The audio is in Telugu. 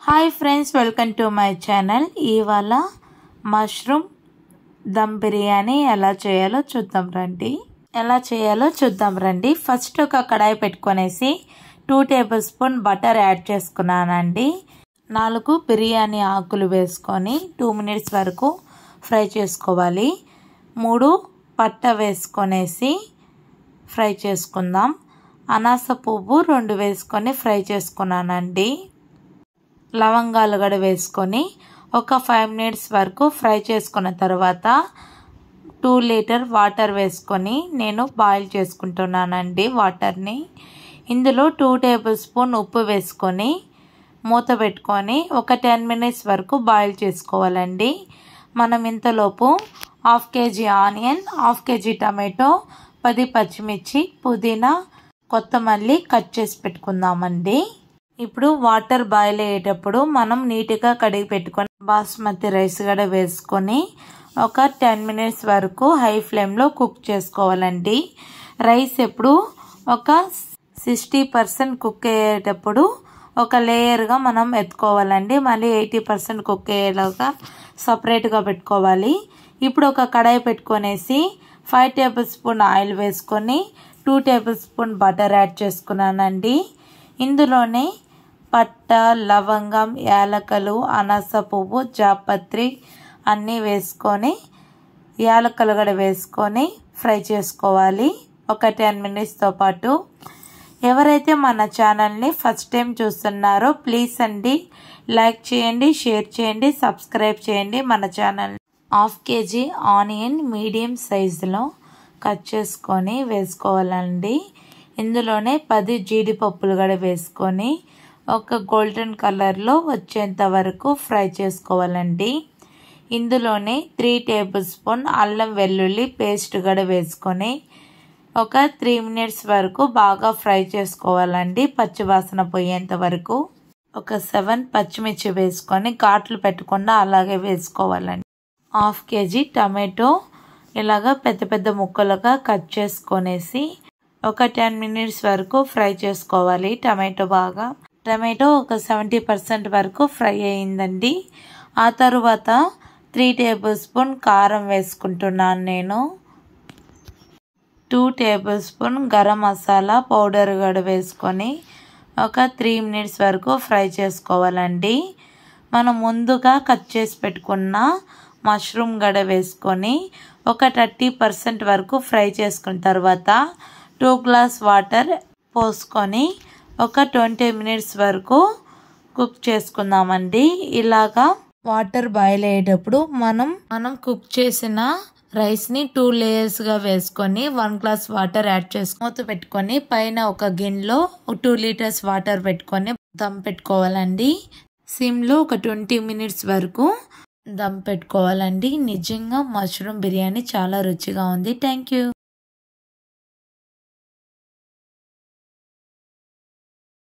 Hi friends, welcome to my channel. ఇవాళ మష్రూమ్ దమ్ బిర్యానీ ఎలా చేయాలో చూద్దాం రండి. ఫస్ట్ ఒక కడాయి పెట్టుకొనేసి 2 టేబుల్ స్పూన్ బటర్ యాడ్ చేసుకున్నానండి. 4 బిర్యానీ ఆకులు వేసుకొని 2 మినిట్స్ వరకు ఫ్రై చేసుకోవాలి. 3 పట్ట వేసుకొనేసి ఫ్రై చేసుకుందాం. అనాస పువ్వు 2 వేసుకొని ఫ్రై చేసుకున్నానండి. లవంగాలు కూడా వేసుకొని ఒక 5 మినిట్స్ వరకు ఫ్రై చేసుకున్న తర్వాత 2 లీటర్ వాటర్ వేసుకొని నేను బాయిల్ చేసుకుంటున్నానండి వాటర్ని. ఇందులో 2 టేబుల్ స్పూన్ ఉప్పు వేసుకొని మూత పెట్టుకొని ఒక 10 మినిట్స్ వరకు బాయిల్ చేసుకోవాలండి. మనం ఇంతలోపు 1/2 కేజీ ఆనియన్, 1/2 కేజీ టమాటో, 10 పచ్చిమిర్చి, పుదీనా, కొత్తమల్లి కట్ చేసి పెట్టుకుందామండి. ఇప్పుడు వాటర్ బాయిల్ అయ్యేటప్పుడు మనం నీట్గా కడిగి పెట్టుకొని బాస్మతి రైస్ కూడా వేసుకొని ఒక 10 మినిట్స్ వరకు హై ఫ్లేమ్లో కుక్ చేసుకోవాలండి. రైస్ ఎప్పుడు ఒక 60% కుక్ అయ్యేటప్పుడు ఒక లేయర్గా మనం ఎత్తుకోవాలండి. మళ్ళీ 80% కుక్ అయ్యేలాగా సపరేట్గా పెట్టుకోవాలి. ఇప్పుడు ఒక కడాయి పెట్టుకొనేసి 5 టేబుల్ స్పూన్ ఆయిల్ వేసుకొని 2 టేబుల్ స్పూన్ బటర్ యాడ్ చేసుకున్నానండి. ఇందులోనే పట్ట, లవంగం, యాలకలు, అనాస పువ్వు, జాపత్రి అన్నీ వేసుకొని యాలకలు కూడా వేసుకొని ఫ్రై చేసుకోవాలి ఒక 10 మినిట్స్తో పాటు. ఎవరైతే మన ఛానల్ని ఫస్ట్ టైం చూస్తున్నారో ప్లీజ్ అండి లైక్ చేయండి, షేర్ చేయండి, సబ్స్క్రైబ్ చేయండి మన ఛానల్. 1/2 కేజీ ఆనియన్ మీడియం సైజులో కట్ చేసుకొని వేసుకోవాలండి. ఇందులోనే 10 జీడిపప్పులు కూడా వేసుకొని ఒక గోల్డెన్ కలర్లో వచ్చేంత వరకు ఫ్రై చేసుకోవాలండి. ఇందులోనే 3 టేబుల్ స్పూన్ అల్లం వెల్లుల్లి పేస్ట్ కూడా వేసుకొని ఒక 3 మినిట్స్ వరకు బాగా ఫ్రై చేసుకోవాలండి, పచ్చివాసన పోయేంత వరకు. ఒక 7 పచ్చిమిర్చి వేసుకొని ఘాట్లు పెట్టకుండా అలాగే వేసుకోవాలండి. 1/2 కేజీ టమాటో ఇలాగా పెద్ద పెద్ద ముక్కలుగా కట్ చేసుకొనేసి ఒక 10 మినిట్స్ వరకు ఫ్రై చేసుకోవాలి. టమాటో ఒక 70% వరకు ఫ్రై అయిందండి. ఆ తర్వాత 3 టేబుల్ స్పూన్ కారం వేసుకుంటున్నాను నేను. 2 table spoon garam masala powder కూడా వేసుకొని ఒక 3 మినిట్స్ వరకు ఫ్రై చేసుకోవాలండి. మనం ముందుగా కట్ చేసి పెట్టుకున్న మష్రూమ్ గడ వేసుకొని ఒక 30% వరకు ఫ్రై చేసుకున్న తర్వాత 2 గ్లాస్ వాటర్ పోసుకొని ఒక 20 మినిట్స్ వరకు కుక్ చేసుకుందామండి. ఇలాగా వాటర్ బాయిల్ అయ్యేటప్పుడు మనం కుక్ చేసిన రైస్ని 2 లేయర్స్గా వేసుకొని 1 గ్లాస్ వాటర్ యాడ్ చేసి మూత పెట్టుకొని పైన ఒక గిన్నెలో 2 లీటర్స్ వాటర్ పెట్టుకొని దమ్ పెట్టుకోవాలండి. సిమ్లో ఒక 20 మినిట్స్ వరకు దమ్ పెట్టుకోవాలండి. నిజంగా మష్రూమ్ బిర్యానీ చాలా రుచిగా ఉంది. Thank you.